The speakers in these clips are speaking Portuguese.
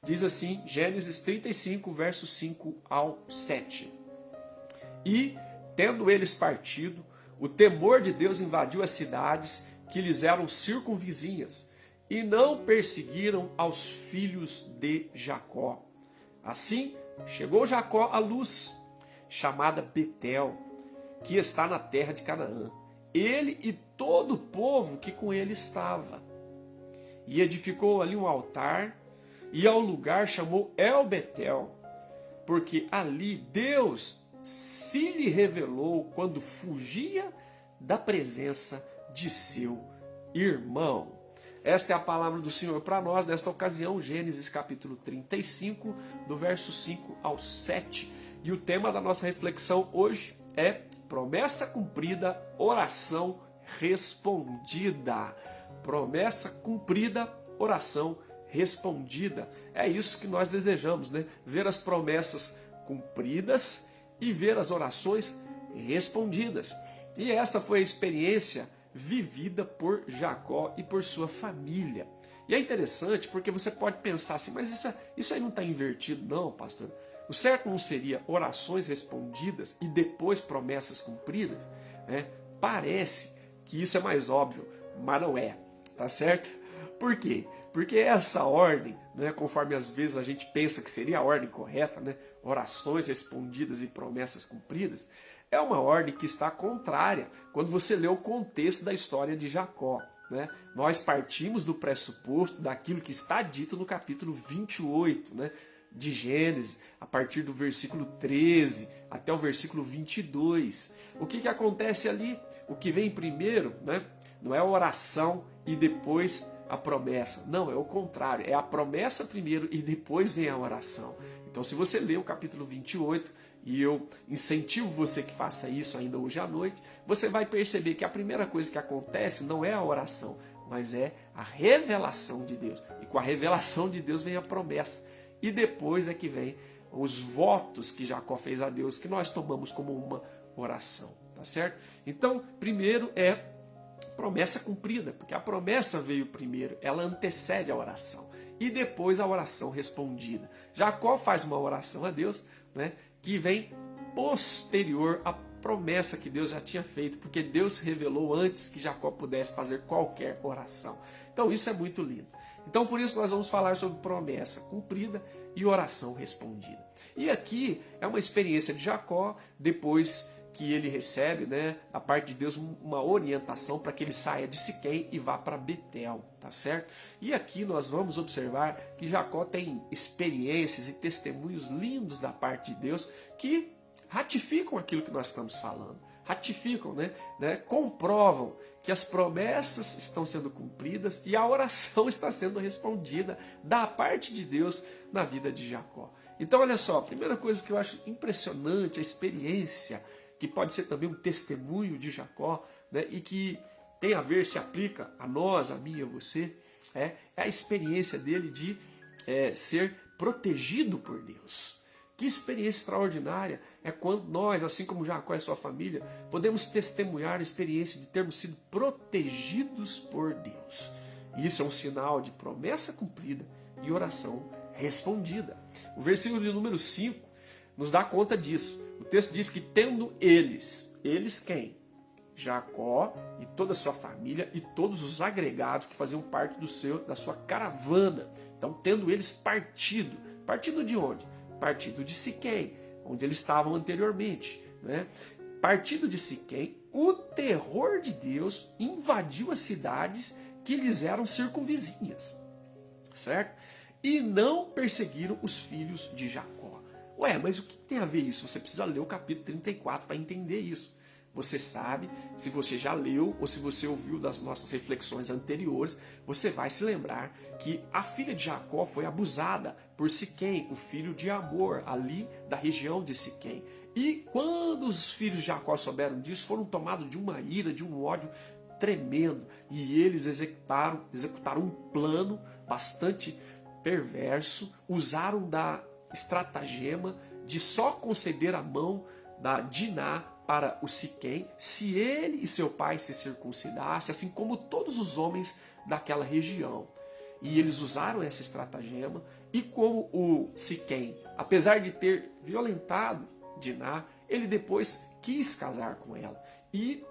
Diz assim, Gênesis 35, versos 5 ao 7. E, tendo eles partido, o temor de Deus invadiu as cidades que lhes eram circunvizinhas, e não perseguiram aos filhos de Jacó. Assim, chegou Jacó à luz, chamada Betel, que está na terra de Canaã, ele e todo o povo que com ele estava. E edificou ali um altar, e ao lugar chamou El Betel, porque ali Deus se lhe revelou quando fugia da presença de seu irmão. Esta é a palavra do Senhor para nós nesta ocasião, Gênesis capítulo 35, do verso 5 ao 7. E o tema da nossa reflexão hoje é promessa cumprida, oração respondida. Promessa cumprida, oração respondida. É isso que nós desejamos, né? Ver as promessas cumpridas e ver as orações respondidas. E essa foi a experiência vivida por Jacó e por sua família. E é interessante porque você pode pensar assim, mas isso aí não está invertido não, pastor? O certo não seria orações respondidas e depois promessas cumpridas? Né? Parece que isso é mais óbvio, mas não é, tá certo? Por quê? Porque essa ordem, né, conforme às vezes a gente pensa que seria a ordem correta, né, orações respondidas e promessas cumpridas, é uma ordem que está contrária quando você lê o contexto da história de Jacó. Né? Nós partimos do pressuposto daquilo que está dito no capítulo 28, né, de Gênesis, a partir do versículo 13 até o versículo 22. O que acontece ali? O que vem primeiro, né, não é a oração e depois a promessa. Não, é o contrário. É a promessa primeiro e depois vem a oração. Então, se você ler o capítulo 28, e eu incentivo você que faça isso ainda hoje à noite, você vai perceber que a primeira coisa que acontece não é a oração, mas é a revelação de Deus. E com a revelação de Deus vem a promessa. E depois é que vem os votos que Jacó fez a Deus, que nós tomamos como uma oração. Tá certo? Então, primeiro é promessa cumprida, porque a promessa veio primeiro, ela antecede a oração. E depois a oração respondida. Jacó faz uma oração a Deus, né, que vem posterior à promessa que Deus já tinha feito, porque Deus se revelou antes que Jacó pudesse fazer qualquer oração. Então isso é muito lindo. Então por isso nós vamos falar sobre promessa cumprida e oração respondida. E aqui é uma experiência de Jacó, depois que ele recebe, né, da parte de Deus, uma orientação para que ele saia de Siquém e vá para Betel, tá certo? E aqui nós vamos observar que Jacó tem experiências e testemunhos lindos da parte de Deus que ratificam aquilo que nós estamos falando. Ratificam, né, comprovam que as promessas estão sendo cumpridas e a oração está sendo respondida da parte de Deus na vida de Jacó. Então olha só, a primeira coisa que eu acho impressionante, a experiência, que pode ser também um testemunho de Jacó, né, e que tem a ver, se aplica a nós, a mim e a você, é a experiência dele de ser protegido por Deus. Que experiência extraordinária é quando nós, assim como Jacó e sua família, podemos testemunhar a experiência de termos sido protegidos por Deus. E isso é um sinal de promessa cumprida e oração respondida. O versículo de número 5 nos dá conta disso. O texto diz que tendo eles quem? Jacó e toda a sua família e todos os agregados que faziam parte da sua caravana. Então, tendo eles partido. Partido de onde? Partido de Siquém, onde eles estavam anteriormente. Né? Partido de Siquém, o terror de Deus invadiu as cidades que lhes eram circunvizinhas. Certo? E não perseguiram os filhos de Jacó. Ué, mas o que tem a ver isso? Você precisa ler o capítulo 34 para entender isso. Você sabe, se você já leu ou se você ouviu das nossas reflexões anteriores, você vai se lembrar que a filha de Jacó foi abusada por Siquém, o filho de Amor, ali da região de Siquém. E quando os filhos de Jacó souberam disso, foram tomados de uma ira, de um ódio tremendo. E eles executaram um plano bastante perverso, usaram da estratagema de só conceder a mão da Diná para o Siquém, se ele e seu pai se circuncidassem, assim como todos os homens daquela região. E eles usaram essa estratagema, e como o Siquém, apesar de ter violentado Diná, ele depois quis casar com ela. E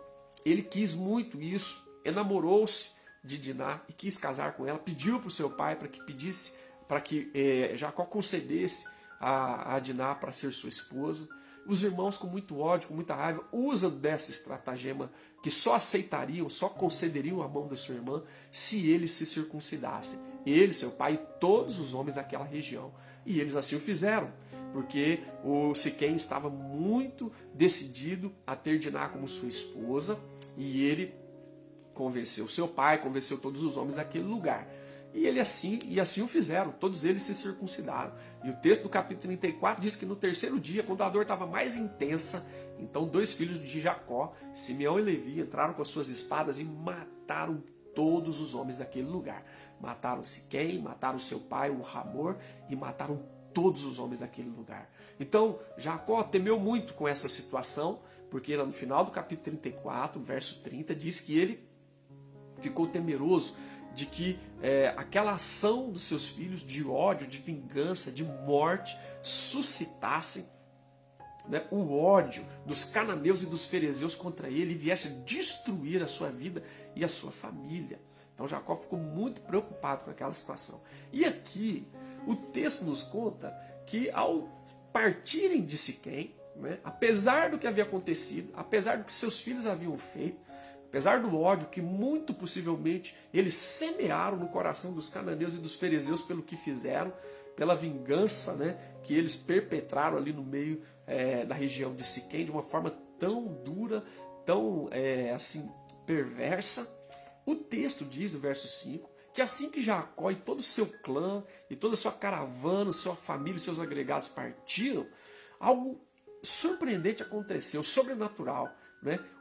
ele quis muito isso, enamorou-se de Diná e quis casar com ela, pediu para o seu pai para que Jacó concedesse a Diná para ser sua esposa. Os irmãos, com muito ódio, com muita raiva, usam dessa estratagema que só aceitariam, só concederiam a mão da sua irmã se eles se circuncidassem. Ele, seu pai e todos os homens daquela região. E eles assim o fizeram, porque o Siquém estava muito decidido a ter Diná como sua esposa, e ele convenceu seu pai, convenceu todos os homens daquele lugar. E assim o fizeram, todos eles se circuncidaram. E o texto do capítulo 34 diz que no terceiro dia, quando a dor estava mais intensa, então 2 filhos de Jacó, Simeão e Levi, entraram com as suas espadas e mataram todos os homens daquele lugar. Mataram Siquém, mataram seu pai, o Hamor, e mataram todos os homens daquele lugar. Então Jacó temeu muito com essa situação, porque no final do capítulo 34, verso 30, diz que ele ficou temeroso de que aquela ação dos seus filhos de ódio, de vingança, de morte, suscitasse o ódio dos cananeus e dos ferezeus contra ele e viesse a destruir a sua vida e a sua família. Então Jacó ficou muito preocupado com aquela situação. E aqui o texto nos conta que ao partirem de Siquém, apesar do que havia acontecido, apesar do que seus filhos haviam feito, apesar do ódio que muito possivelmente eles semearam no coração dos cananeus e dos ferezeus pelo que fizeram, pela vingança que eles perpetraram ali no meio da região de Siquém, de uma forma tão dura, tão perversa, o texto diz, no verso 5, que assim que Jacó e todo o seu clã, e toda a sua caravana, sua família e seus agregados partiram, algo surpreendente aconteceu, sobrenatural.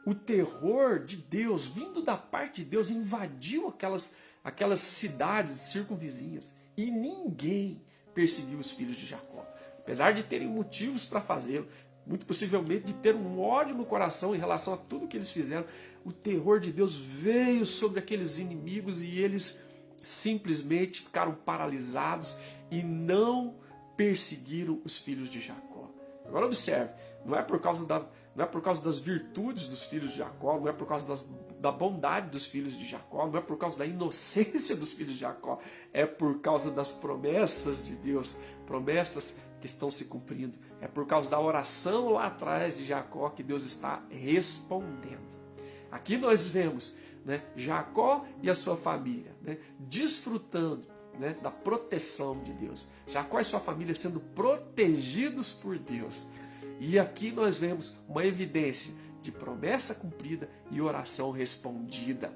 O terror de Deus, vindo da parte de Deus, invadiu aquelas cidades circunvizinhas e ninguém perseguiu os filhos de Jacó. Apesar de terem motivos para fazê-lo, muito possivelmente de ter um ódio no coração em relação a tudo que eles fizeram, o terror de Deus veio sobre aqueles inimigos e eles simplesmente ficaram paralisados e não perseguiram os filhos de Jacó. Agora observe, não é por causa das virtudes dos filhos de Jacó, não é por causa da bondade dos filhos de Jacó, não é por causa da inocência dos filhos de Jacó, é por causa das promessas de Deus, promessas que estão se cumprindo. É por causa da oração lá atrás de Jacó que Deus está respondendo. Aqui nós vemos Jacó e a sua família desfrutando da proteção de Deus. Jacó e sua família sendo protegidos por Deus. E aqui nós vemos uma evidência de promessa cumprida e oração respondida.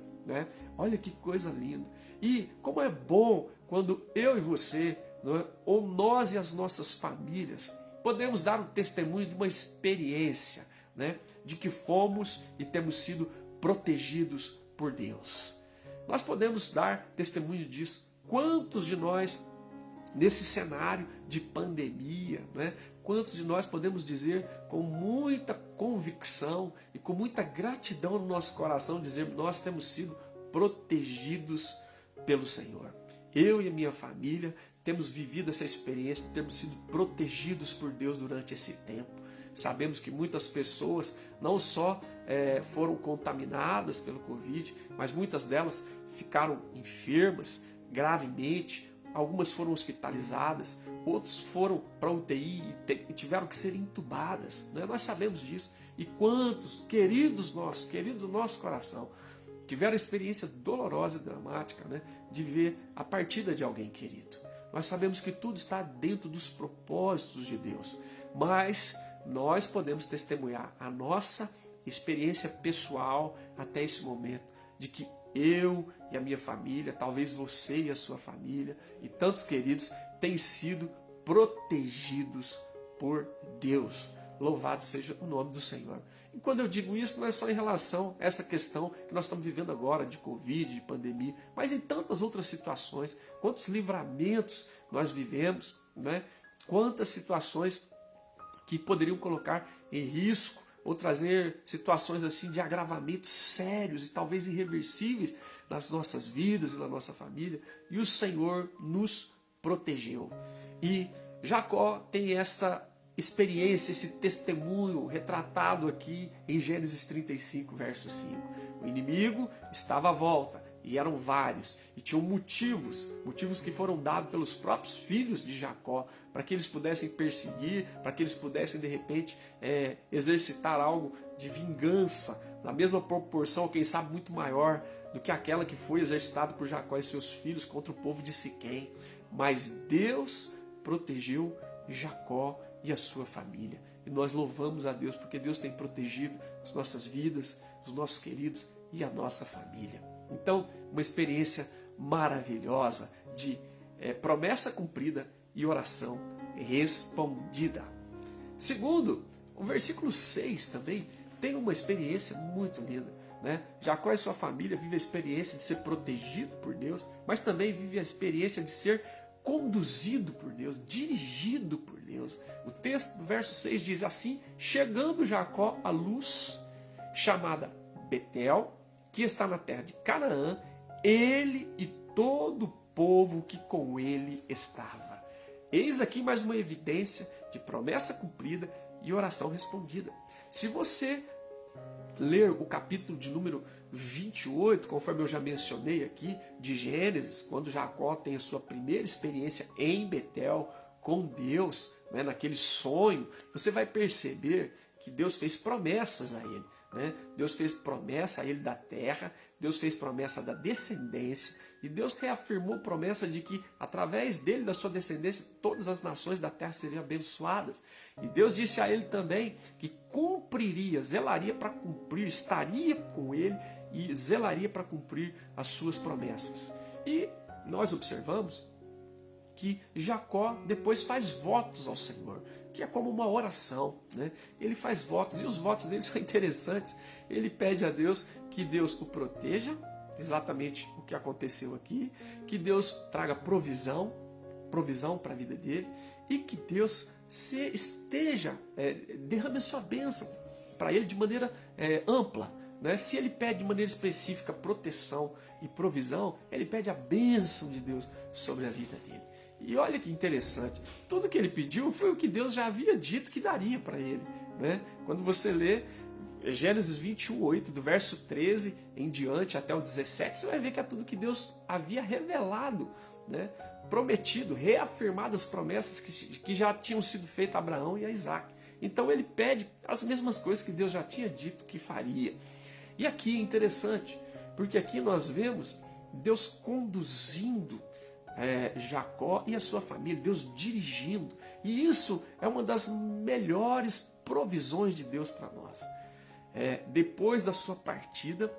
Olha que coisa linda. E como é bom quando eu e você, ou nós e as nossas famílias, podemos dar o testemunho de uma experiência, de que fomos e temos sido protegidos por Deus. Nós podemos dar testemunho disso. Quantos de nós, nesse cenário de pandemia, quantos de nós podemos dizer com muita convicção e com muita gratidão no nosso coração, dizer nós temos sido protegidos pelo Senhor. Eu e a minha família temos vivido essa experiência, temos sido protegidos por Deus durante esse tempo. Sabemos que muitas pessoas não só foram contaminadas pelo Covid, mas muitas delas ficaram enfermas gravemente, algumas foram hospitalizadas, outros foram para UTI e tiveram que ser entubadas. Nós sabemos disso. E quantos queridos do nosso coração, tiveram a experiência dolorosa e dramática de ver a partida de alguém querido. Nós sabemos que tudo está dentro dos propósitos de Deus, mas nós podemos testemunhar a nossa experiência pessoal até esse momento, de que eu e a minha família, talvez você e a sua família, e tantos queridos, têm sido protegidos por Deus. Louvado seja o nome do Senhor. E quando eu digo isso, não é só em relação a essa questão que nós estamos vivendo agora, de Covid, de pandemia, mas em tantas outras situações. Quantos livramentos nós vivemos, quantas situações que poderiam colocar em risco ou trazer situações assim de agravamento sérios e talvez irreversíveis nas nossas vidas e na nossa família. E o Senhor nos protegeu. E Jacó tem essa experiência, esse testemunho retratado aqui em Gênesis 35, verso 5. O inimigo estava à volta, e eram vários, e tinham motivos que foram dados pelos próprios filhos de Jacó, para que eles pudessem perseguir, para que eles pudessem de repente exercitar algo de vingança, na mesma proporção, quem sabe muito maior do que aquela que foi exercitada por Jacó e seus filhos contra o povo de Siquém. Mas Deus protegeu Jacó e a sua família. E nós louvamos a Deus porque Deus tem protegido as nossas vidas, os nossos queridos e a nossa família. Então, uma experiência maravilhosa de promessa cumprida e oração respondida. Segundo, o versículo 6 também tem uma experiência muito linda, né? Jacó e sua família vivem a experiência de ser protegido por Deus, mas também vivem a experiência de ser conduzido por Deus, dirigido por Deus. O texto do verso 6 diz assim: chegando Jacó à luz chamada Betel, que está na terra de Canaã, ele e todo o povo que com ele estava. Eis aqui mais uma evidência de promessa cumprida e oração respondida. Se você ler o capítulo de número 28, conforme eu já mencionei aqui, de Gênesis, quando Jacó tem a sua primeira experiência em Betel com Deus, né, naquele sonho, você vai perceber que Deus fez promessas a ele. Né? Deus fez promessa a ele da terra, Deus fez promessa da descendência, e Deus reafirmou promessa de que através dele, da sua descendência, todas as nações da terra seriam abençoadas. E Deus disse a ele também que cumpriria, zelaria para cumprir, estaria com ele e zelaria para cumprir as suas promessas. E nós observamos que Jacó depois faz votos ao Senhor, que é como uma oração, né? Ele faz votos, e os votos dele são interessantes. Ele pede a Deus que Deus o proteja, exatamente o que aconteceu aqui, que Deus traga provisão para a vida dele, e que Deus derrame a sua bênção para ele de maneira ampla. Né? Se ele pede de maneira específica proteção e provisão, ele pede a bênção de Deus sobre a vida dele. E olha que interessante, tudo que ele pediu foi o que Deus já havia dito que daria para ele. Né? Quando você lê Gênesis 21:8, do verso 13 em diante até o 17, você vai ver que é tudo que Deus havia revelado, né? Prometido, reafirmado as promessas que já tinham sido feitas a Abraão e a Isaac. Então ele pede as mesmas coisas que Deus já tinha dito que faria. E aqui é interessante, porque aqui nós vemos Deus conduzindo Jacó e a sua família, Deus dirigindo. E isso é uma das melhores provisões de Deus para nós. Depois da sua partida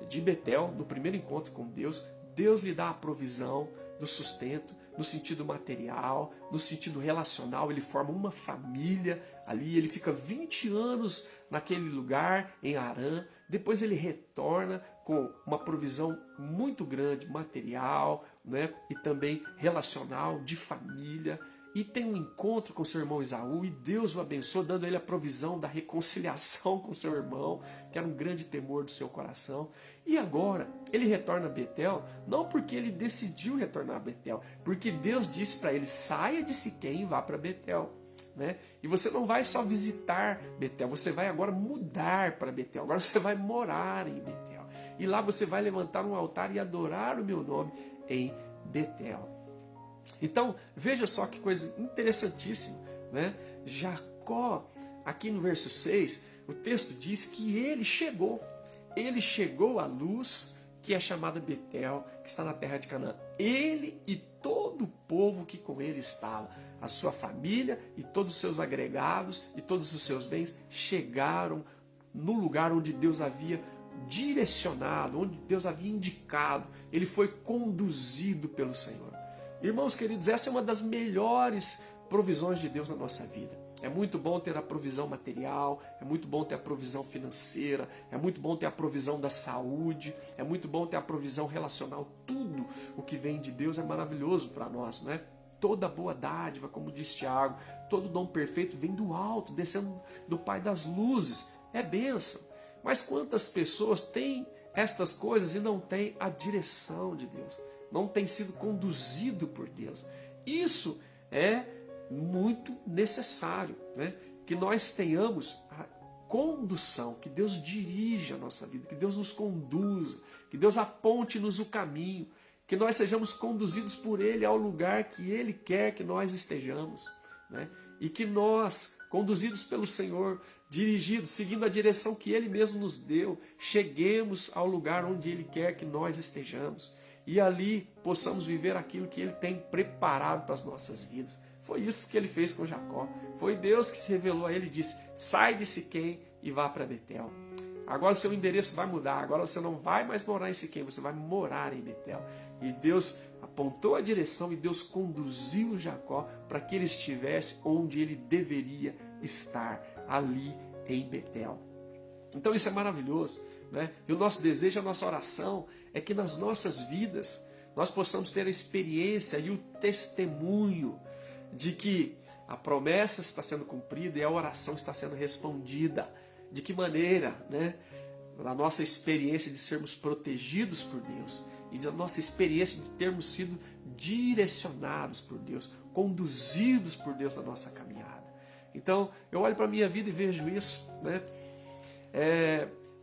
de Betel, do primeiro encontro com Deus, Deus lhe dá a provisão do sustento, no sentido material, no sentido relacional. Ele forma uma família ali, ele fica 20 anos naquele lugar, em Harã. Depois ele retorna com uma provisão muito grande, material, né, e também relacional, de família. E tem um encontro com seu irmão Esaú, e Deus o abençoa, dando a ele a provisão da reconciliação com seu irmão, que era um grande temor do seu coração. E agora, ele retorna a Betel, não porque ele decidiu retornar a Betel, porque Deus disse para ele: saia de Siquém e vá para Betel. Né? E você não vai só visitar Betel, você vai agora mudar para Betel, agora você vai morar em Betel. E lá você vai levantar um altar e adorar o meu nome em Betel. Então, veja só que coisa interessantíssima, né? Jacó, aqui no verso 6, o texto diz que ele chegou à luz, que é chamada Betel, que está na terra de Canaã. Ele e todo o povo que com ele estava, a sua família e todos os seus agregados e todos os seus bens, chegaram no lugar onde Deus havia direcionado, onde Deus havia indicado. Ele foi conduzido pelo Senhor. Irmãos queridos, essa é uma das melhores provisões de Deus na nossa vida. É muito bom ter a provisão material, é muito bom ter a provisão financeira, é muito bom ter a provisão da saúde, é muito bom ter a provisão relacional. Tudo o que vem de Deus é maravilhoso para nós, né? toda boa dádiva, como diz Tiago, todo dom perfeito vem do alto, descendo do Pai das luzes. É bênção. Mas quantas pessoas têm estas coisas e não têm a direção de Deus? Não tem sido conduzido por Deus. Isso é muito necessário, né? Que nós tenhamos a condução, que Deus dirija a nossa vida, que Deus nos conduza, que Deus aponte-nos o caminho, que nós sejamos conduzidos por Ele ao lugar que Ele quer que nós estejamos, né? E que nós, conduzidos pelo Senhor, dirigidos, seguindo a direção que Ele mesmo nos deu, cheguemos ao lugar onde Ele quer que nós estejamos e ali possamos viver aquilo que Ele tem preparado para as nossas vidas. Foi isso que Ele fez com Jacó. Foi Deus que se revelou a ele e disse: sai de Siquém e vá para Betel. Agora o seu endereço vai mudar. Agora você não vai mais morar em Siquém, você vai morar em Betel. E Deus apontou a direção e Deus conduziu Jacó para que ele estivesse onde ele deveria estar, ali em Betel. Então isso é maravilhoso, né? E o nosso desejo, a nossa oração é que nas nossas vidas nós possamos ter a experiência e o testemunho de que a promessa está sendo cumprida e a oração está sendo respondida. De que maneira, né? A nossa experiência de sermos protegidos por Deus e da nossa experiência de termos sido direcionados por Deus, conduzidos por Deus na nossa caminhada. Então, eu olho para a minha vida e vejo isso, né?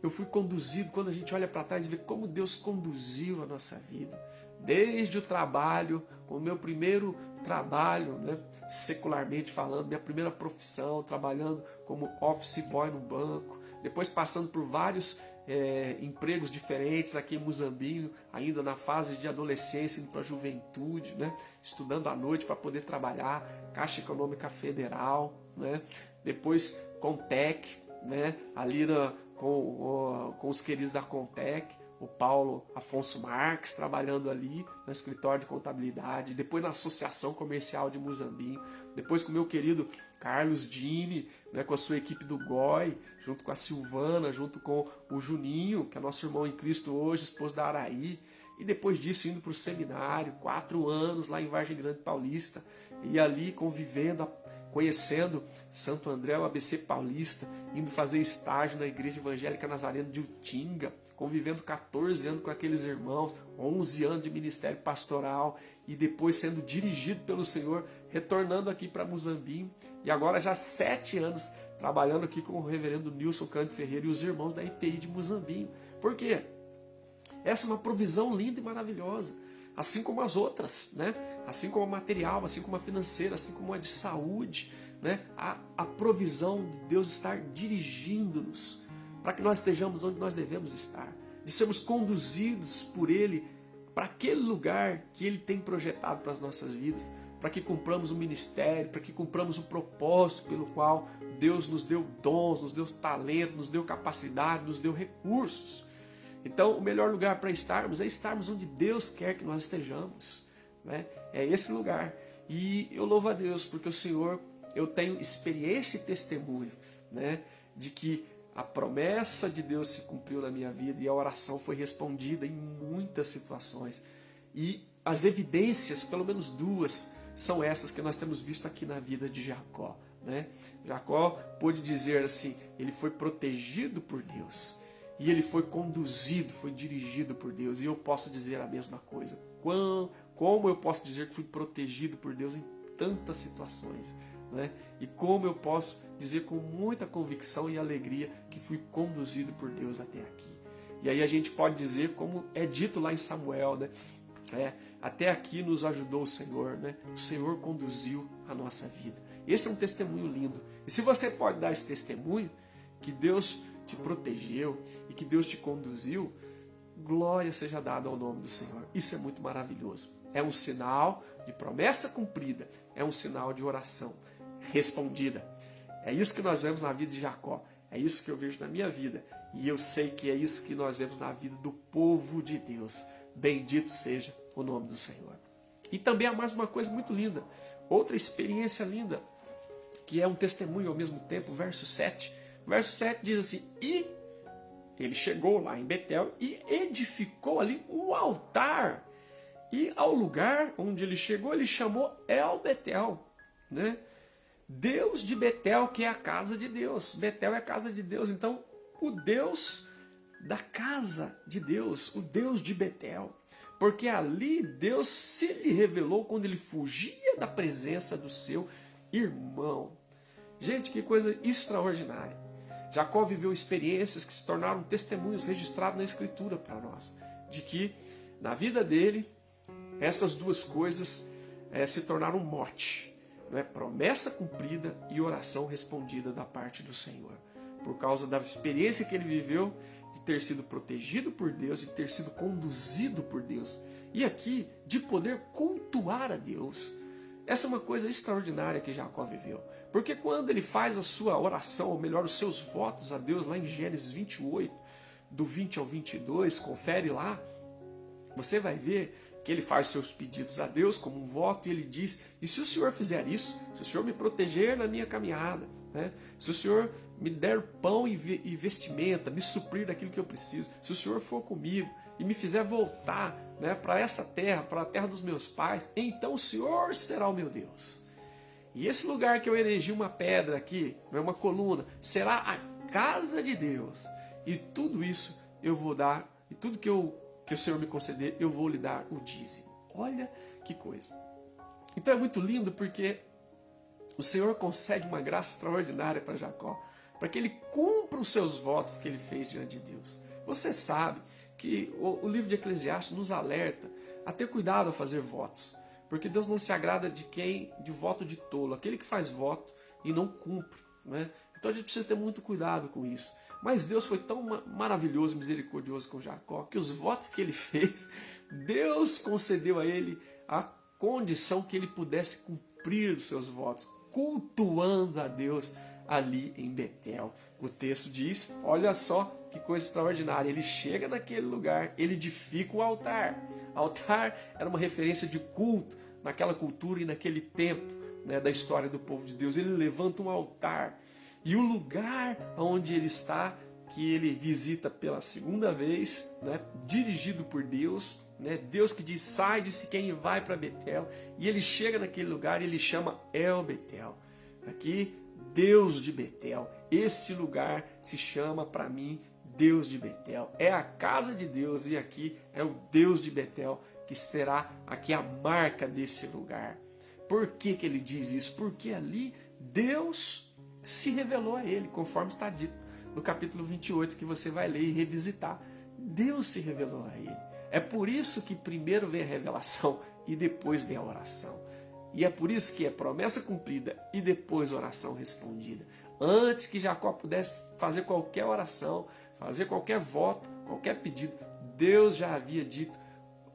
Eu fui conduzido, quando a gente olha para trás e vê como Deus conduziu a nossa vida, desde o trabalho, com o meu primeiro trabalho, né, secularmente falando, minha primeira profissão, trabalhando como office boy no banco, depois passando por vários empregos diferentes aqui em Muzambinho, ainda na fase de adolescência, indo para a juventude, né, estudando à noite para poder trabalhar, Caixa Econômica Federal, né, depois Contec, né, ali com os queridos da Contec, o Paulo Afonso Marques trabalhando ali no escritório de contabilidade, depois na Associação Comercial de Muzambinho, depois com o meu querido Carlos Dini, né, com a sua equipe do GOI, junto com a Silvana, junto com o Juninho, que é nosso irmão em Cristo hoje, esposo da Araí, e depois disso indo para o seminário, 4 anos lá em Vargem Grande Paulista, e ali convivendo, conhecendo Santo André, o ABC Paulista, indo fazer estágio na Igreja Evangélica Nazarena de Utinga, convivendo 14 anos com aqueles irmãos, 11 anos de ministério pastoral, e depois sendo dirigido pelo Senhor, retornando aqui para Muzambinho, e agora já 7 anos trabalhando aqui com o reverendo Nilson Cândido Ferreira e os irmãos da IPI de Muzambinho. Por quê? Essa é uma provisão linda e maravilhosa, assim como as outras, né? Assim como a material, assim como a financeira, assim como a de saúde, né? A provisão de Deus estar dirigindo-nos para que nós estejamos onde nós devemos estar, de sermos conduzidos por Ele para aquele lugar que Ele tem projetado para as nossas vidas, para que cumpramos o ministério, para que cumpramos o propósito pelo qual Deus nos deu dons, nos deu talento, nos deu capacidade, nos deu recursos. Então, o melhor lugar para estarmos é estarmos onde Deus quer que nós estejamos, né? É esse lugar. E eu louvo a Deus, porque o Senhor, eu tenho experiência e testemunho, né, de que a promessa de Deus se cumpriu na minha vida e a oração foi respondida em muitas situações. E as evidências, pelo menos 2, são essas que nós temos visto aqui na vida de Jacó, né? Jacó pôde dizer assim, ele foi protegido por Deus. E ele foi conduzido, foi dirigido por Deus. E eu posso dizer a mesma coisa. Como eu posso dizer que fui protegido por Deus em tantas situações, né? E como eu posso dizer com muita convicção e alegria que fui conduzido por Deus até aqui. E aí a gente pode dizer, como é dito lá em Samuel, né? Até aqui nos ajudou o Senhor, né? O Senhor conduziu a nossa vida. Esse é um testemunho lindo. E se você pode dar esse testemunho, que Deus te protegeu e que Deus te conduziu, glória seja dada ao nome do Senhor. Isso é muito maravilhoso. É um sinal de promessa cumprida, é um sinal de oração respondida. É isso que nós vemos na vida de Jacó, é isso que eu vejo na minha vida, e eu sei que é isso que nós vemos na vida do povo de Deus. Bendito seja o nome do Senhor. E também há mais uma coisa muito linda, outra experiência linda, que é um testemunho ao mesmo tempo, verso 7. Verso 7 diz assim, e ele chegou lá em Betel e edificou ali um altar E ao lugar onde ele chegou, ele chamou El Betel, né? Deus de Betel, que é a casa de Deus. Betel é a casa de Deus. Então, o Deus da casa de Deus, o Deus de Betel. Porque ali Deus se lhe revelou quando ele fugia da presença do seu irmão. Gente, que coisa extraordinária. Jacó viveu experiências que se tornaram testemunhos registrados na Escritura para nós. De que, na vida dele, essas duas coisas se tornaram morte. Não é? Promessa cumprida e oração respondida da parte do Senhor. Por causa da experiência que ele viveu, de ter sido protegido por Deus, de ter sido conduzido por Deus. E aqui, de poder cultuar a Deus. Essa é uma coisa extraordinária que Jacó viveu. Porque quando ele faz a sua oração, ou melhor, os seus votos a Deus, lá em Gênesis 28, do 20 ao 22, confere lá, você vai ver que ele faz seus pedidos a Deus como um voto e ele diz, e se o Senhor fizer isso, se o Senhor me proteger na minha caminhada, né? Se o Senhor me der pão e vestimenta, me suprir daquilo que eu preciso, se o Senhor for comigo e me fizer voltar, né, para essa terra, para a terra dos meus pais, então o Senhor será o meu Deus. E esse lugar que eu erigi uma pedra aqui, uma coluna, será a casa de Deus. E tudo isso eu vou dar, e tudo que o Senhor me conceder, eu vou lhe dar o dízimo. Olha que coisa. Então é muito lindo porque o Senhor concede uma graça extraordinária para Jacó, para que ele cumpra os seus votos que ele fez diante de Deus. Você sabe que o livro de Eclesiastes nos alerta a ter cuidado ao fazer votos, porque Deus não se agrada de voto de tolo, aquele que faz voto e não cumpre, né? Então a gente precisa ter muito cuidado com isso. Mas Deus foi tão maravilhoso, misericordioso com Jacó, que os votos que ele fez, Deus concedeu a ele a condição que ele pudesse cumprir os seus votos, cultuando a Deus ali em Betel. O texto diz, olha só que coisa extraordinária, ele chega naquele lugar, ele edifica um altar. Altar era uma referência de culto naquela cultura e naquele tempo, né, da história do povo de Deus. Ele levanta um altar. E o lugar onde ele está, que ele visita pela segunda vez, né, dirigido por Deus, né, Deus que diz, sai de Siquém e vai para Betel, e ele chega naquele lugar e ele chama El Betel. Aqui, Deus de Betel. Este lugar se chama para mim Deus de Betel. É a casa de Deus e aqui é o Deus de Betel, que será aqui a marca desse lugar. Por que que ele diz isso? Porque ali Deus se revelou a ele, conforme está dito no capítulo 28, que você vai ler e revisitar. Deus se revelou a ele. É por isso que primeiro vem a revelação e depois vem a oração. E é por isso que é promessa cumprida e depois oração respondida. Antes que Jacó pudesse fazer qualquer oração, fazer qualquer voto, qualquer pedido, Deus já havia dito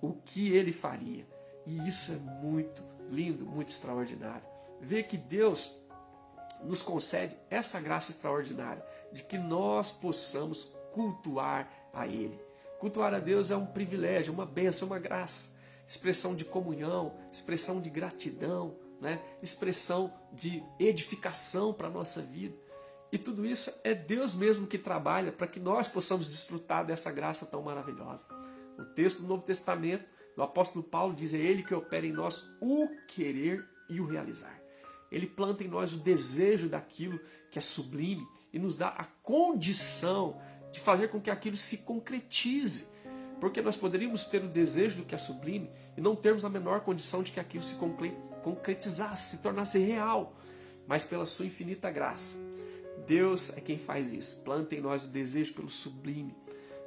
o que ele faria. E isso é muito lindo, muito extraordinário. Ver que Deus nos concede essa graça extraordinária de que nós possamos cultuar a Ele. Cultuar a Deus é um privilégio, uma bênção, uma graça, expressão de comunhão, expressão de gratidão, né? Expressão de edificação para a nossa vida. E tudo isso é Deus mesmo que trabalha para que nós possamos desfrutar dessa graça tão maravilhosa. O texto do Novo Testamento, do apóstolo Paulo diz, é Ele que opera em nós o querer e o realizar. Ele planta em nós o desejo daquilo que é sublime e nos dá a condição de fazer com que aquilo se concretize. Porque nós poderíamos ter o desejo do que é sublime e não termos a menor condição de que aquilo se concretizasse, se tornasse real. Mas pela sua infinita graça, Deus é quem faz isso. Planta em nós o desejo pelo sublime,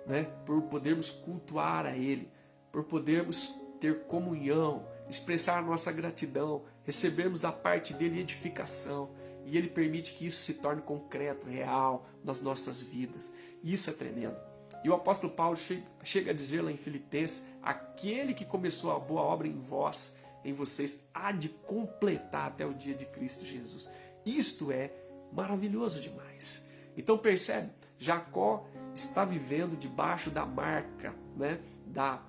né? Por podermos cultuar a Ele, por podermos ter comunhão, expressar a nossa gratidão, recebermos da parte dele edificação, e ele permite que isso se torne concreto, real nas nossas vidas. E isso é tremendo. E o apóstolo Paulo chega a dizer lá em Filipenses, aquele que começou a boa obra em vós, em vocês, há de completar até o dia de Cristo Jesus. Isto é maravilhoso demais. Então percebe, Jacó está vivendo debaixo da marca, né, da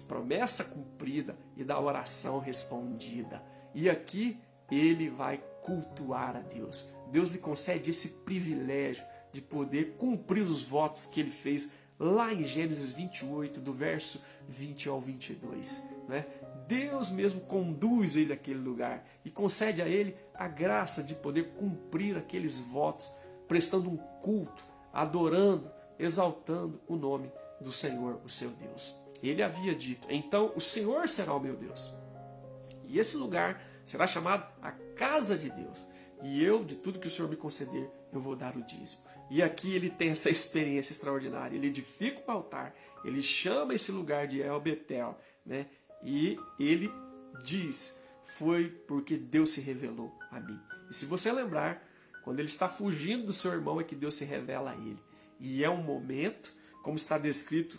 promessa cumprida e da oração respondida. E aqui ele vai cultuar a Deus. Deus lhe concede esse privilégio de poder cumprir os votos que ele fez lá em Gênesis 28, do verso 20 ao 22. Né? Deus mesmo conduz ele àquele lugar e concede a ele a graça de poder cumprir aqueles votos, prestando um culto, adorando, exaltando o nome do Senhor, o seu Deus. Ele havia dito: então o Senhor será o meu Deus, e esse lugar será chamado a casa de Deus, e eu, de tudo que o Senhor me conceder, eu vou dar o dízimo. E aqui ele tem essa experiência extraordinária. Ele edifica o altar, ele chama esse lugar de El Betel, né? E ele diz: foi porque Deus se revelou a mim. E se você lembrar, quando ele está fugindo do seu irmão, é que Deus se revela a ele. E é um momento, como está descrito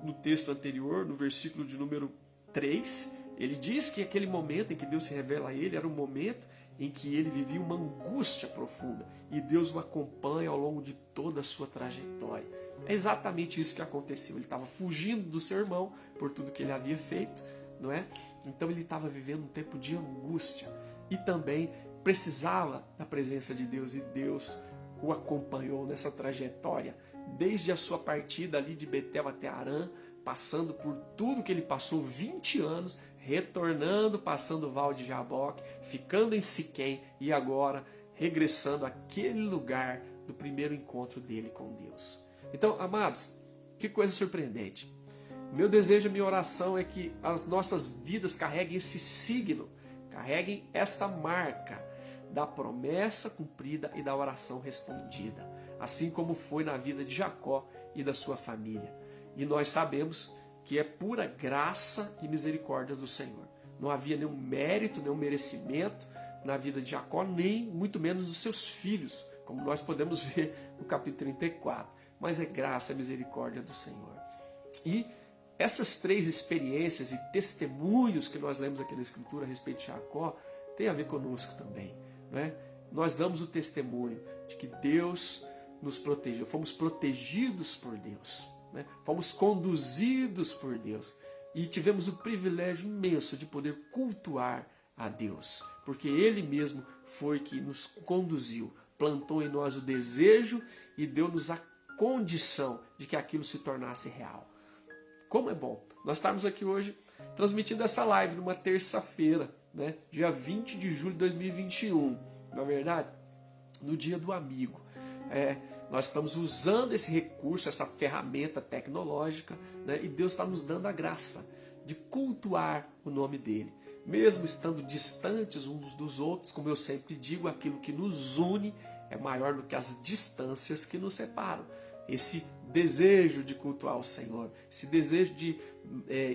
no texto anterior, no versículo de número 3, ele diz que aquele momento em que Deus se revela a ele era um momento em que ele vivia uma angústia profunda, e Deus o acompanha ao longo de toda a sua trajetória. É exatamente isso que aconteceu. Ele estava fugindo do seu irmão por tudo que ele havia feito, não é? Então ele estava vivendo um tempo de angústia e também precisava da presença de Deus, e Deus o acompanhou nessa trajetória, desde a sua partida ali de Betel até Harã, passando por tudo que ele passou, 20 anos, retornando, passando o Val de Jaboque, ficando em Siquém e agora regressando àquele lugar do primeiro encontro dele com Deus. Então, amados, que coisa surpreendente. Meu desejo, minha oração é que as nossas vidas carreguem esse signo, carreguem essa marca da promessa cumprida e da oração respondida, assim como foi na vida de Jacó e da sua família. E nós sabemos que é pura graça e misericórdia do Senhor. Não havia nenhum mérito, nenhum merecimento na vida de Jacó, nem muito menos dos seus filhos, como nós podemos ver no capítulo 34. Mas é graça e misericórdia do Senhor. E essas três experiências e testemunhos que nós lemos aqui na Escritura a respeito de Jacó, tem a ver conosco também, não é? Nós damos o testemunho de que Deus nos protegeu, fomos protegidos por Deus, né? Fomos conduzidos por Deus e tivemos o privilégio imenso de poder cultuar a Deus, porque Ele mesmo foi que nos conduziu, plantou em nós o desejo e deu-nos a condição de que aquilo se tornasse real. Como é bom nós estarmos aqui hoje transmitindo essa live numa terça-feira, né? Dia 20 de julho de 2021, na verdade, no dia do amigo. Nós estamos usando esse recurso, essa ferramenta tecnológica, né? E Deus está nos dando a graça de cultuar o nome dele. Mesmo estando distantes uns dos outros, como eu sempre digo, aquilo que nos une é maior do que as distâncias que nos separam. Esse desejo de cultuar o Senhor, esse desejo de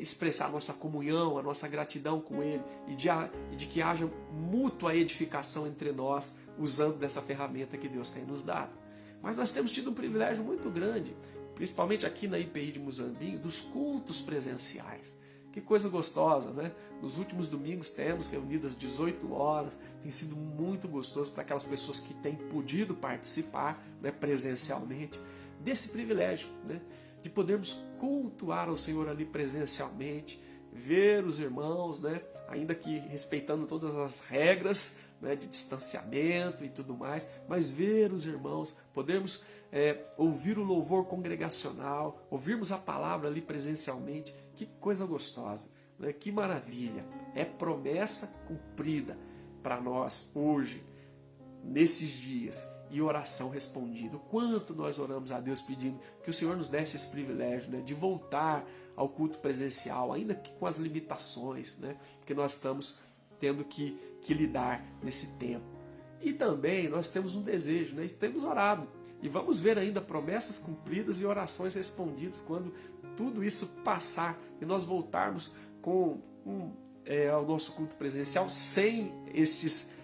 expressar a nossa comunhão, a nossa gratidão com Ele e de que haja mútua edificação entre nós, usando dessa ferramenta que Deus tem nos dado. Mas nós temos tido um privilégio muito grande, principalmente aqui na IPI de Muzambinho, dos cultos presenciais. Que coisa gostosa, né? Nos últimos domingos temos reunido às 18 horas, tem sido muito gostoso para aquelas pessoas que têm podido participar, né, presencialmente, desse privilégio, né, de podermos cultuar ao Senhor ali presencialmente, ver os irmãos, né, ainda que respeitando todas as regras, né, de distanciamento e tudo mais, mas ver os irmãos, podermos ouvir o louvor congregacional, ouvirmos a palavra ali presencialmente. Que coisa gostosa, né? Que maravilha, é promessa cumprida para nós hoje, nesses dias, e oração respondida. O quanto nós oramos a Deus pedindo que o Senhor nos desse esse privilégio, né, de voltar ao culto presencial, ainda que com as limitações, né, que nós estamos tendo que lidar nesse tempo. E também nós temos um desejo, né, temos orado, e vamos ver ainda promessas cumpridas e orações respondidas quando tudo isso passar e nós voltarmos ao nosso culto presencial sem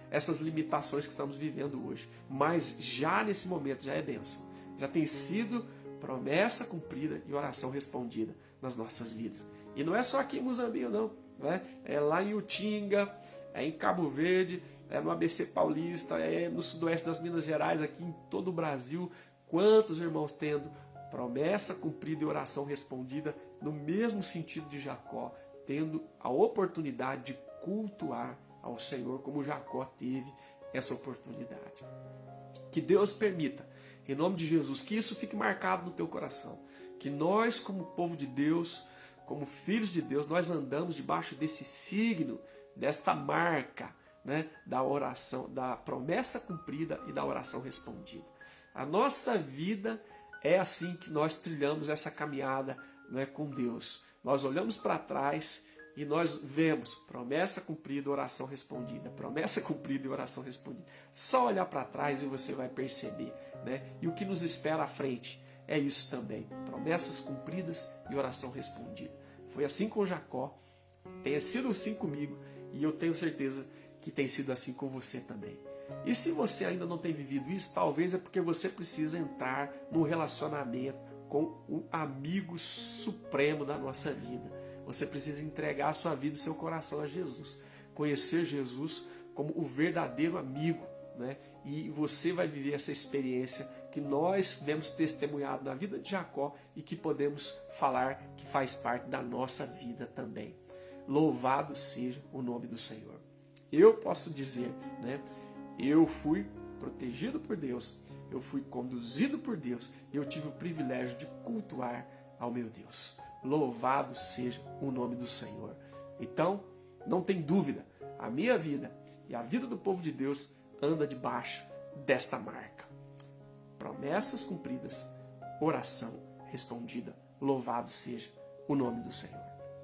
essas limitações que estamos vivendo hoje. Mas já nesse momento já é bênção. Já tem sido promessa cumprida e oração respondida nas nossas vidas. E não é só aqui em Muzambinho, não. Né? É lá em Utinga, é em Cabo Verde, é no ABC Paulista, é no sudoeste das Minas Gerais, aqui em todo o Brasil. Quantos irmãos tendo promessa cumprida e oração respondida no mesmo sentido de Jacó, tendo a oportunidade de cultuar ao Senhor como Jacó teve essa oportunidade. Que Deus permita, em nome de Jesus, que isso fique marcado no teu coração. Que nós, como povo de Deus, como filhos de Deus, nós andamos debaixo desse signo, desta marca, né, da oração, da promessa cumprida e da oração respondida. A nossa vida é assim que nós trilhamos essa caminhada, né, com Deus. Nós olhamos para trás e nós vemos promessa cumprida, oração respondida, promessa cumprida e oração respondida. Só olhar para trás e você vai perceber, né? E o que nos espera à frente é isso também, promessas cumpridas e oração respondida. Foi assim com Jacó, tenha sido assim comigo e eu tenho certeza que tem sido assim com você também. E se você ainda não tem vivido isso, talvez é porque você precisa entrar num relacionamento com o amigo supremo da nossa vida. Você precisa entregar a sua vida e seu coração a Jesus. Conhecer Jesus como o verdadeiro amigo, né? E você vai viver essa experiência que nós vemos testemunhado na vida de Jacó e que podemos falar que faz parte da nossa vida também. Louvado seja o nome do Senhor. Eu posso dizer, né? Eu fui protegido por Deus, eu fui conduzido por Deus e eu tive o privilégio de cultuar ao meu Deus. Louvado seja o nome do Senhor. Então, não tem dúvida, a minha vida e a vida do povo de Deus anda debaixo desta marca. Promessas cumpridas, oração respondida. Louvado seja o nome do Senhor.